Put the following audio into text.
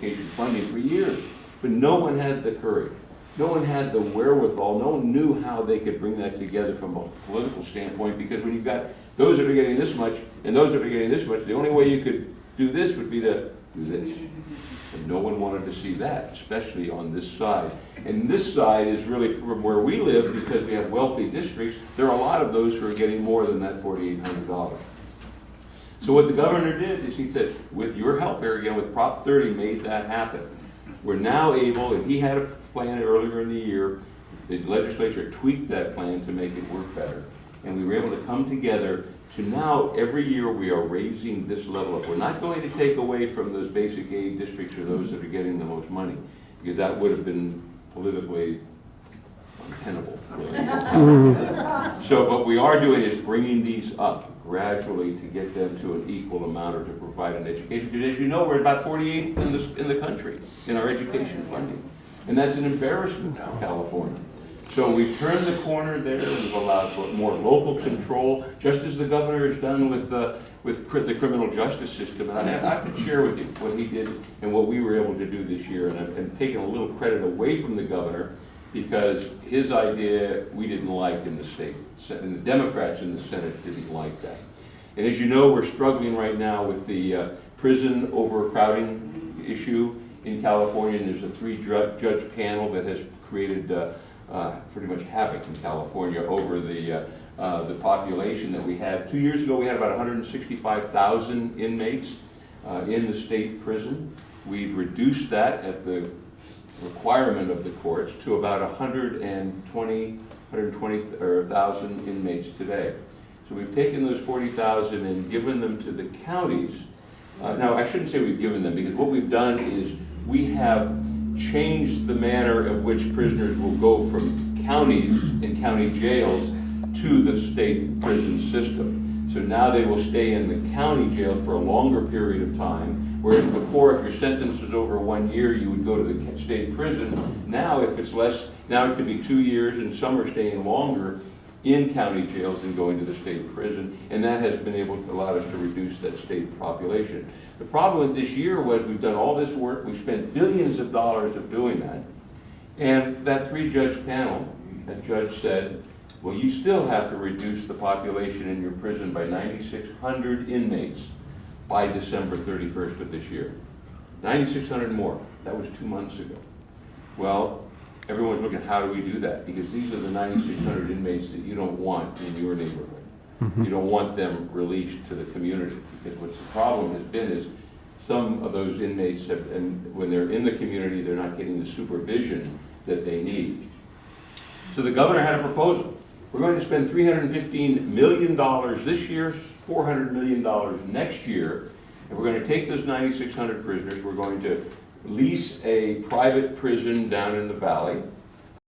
education funding for years. But no one had the courage. No one had the wherewithal. No one knew how they could bring that together from a political standpoint, because when you've got those that are getting this much and those that are getting this much, the only way you could do this would be to do this. And no one wanted to see that, especially on this side. And this side is really from where we live, because we have wealthy districts. There are a lot of those who are getting more than that $4,800. So what the governor did is he said, with your help here again, with Prop 30 made that happen. We're now able, and he had a plan earlier in the year, the legislature tweaked that plan to make it work better. And we were able to come together to now, every year we are raising this level up. We're not going to take away from those basic aid districts or those that are getting the most money, because that would have been politically untenable. So what we are doing is bringing these up gradually to get them to an equal amount, or to provide an education. Because as you know, we're about 48th in the country in our education funding. And that's an embarrassment to California. So we've turned the corner there, and we've allowed for more local control, just as the governor has done with the criminal justice system. And I have to share with you what he did and what we were able to do this year. And I'm taking a little credit away from the governor, because his idea we didn't like in the state, and the Democrats in the Senate didn't like that. And as you know, we're struggling right now with the prison overcrowding issue in California, and there's a three-judge panel that has created pretty much havoc in California over the population that we had. 2 years ago, we had about 165,000 inmates in the state prison. We've reduced that at the requirement of the courts to about 120,000 inmates today. So we've taken those 40,000 and given them to the counties. Now, I shouldn't say we've given them, because what we've done is we have changed the manner of which prisoners will go from counties and county jails to the state prison system. So now they will stay in the county jail for a longer period of time, whereas before, if your sentence was over 1 year, you would go to the state prison. Now, if it's less, now it could be 2 years, and some are staying longer in county jails and going to the state prison, and that has been able to allow us to reduce that state population. The problem with this year was we've done all this work, we've spent billions of dollars of doing that, and that three-judge panel, that judge said, well, you still have to reduce the population in your prison by 9,600 inmates by December 31st of this year. 9,600 more. That was 2 months ago. Well, everyone's looking, how do we do that? Because these are the 9,600 inmates that you don't want in your neighborhood. Mm-hmm. You don't want them released to the community, because what's the problem has been is some of those inmates have, and when they're in the community, they're not getting the supervision that they need. So the governor had a proposal. We're going to spend $315 million this year, $400 million next year, and we're going to take those 9,600 prisoners. We're going to lease a private prison down in the valley.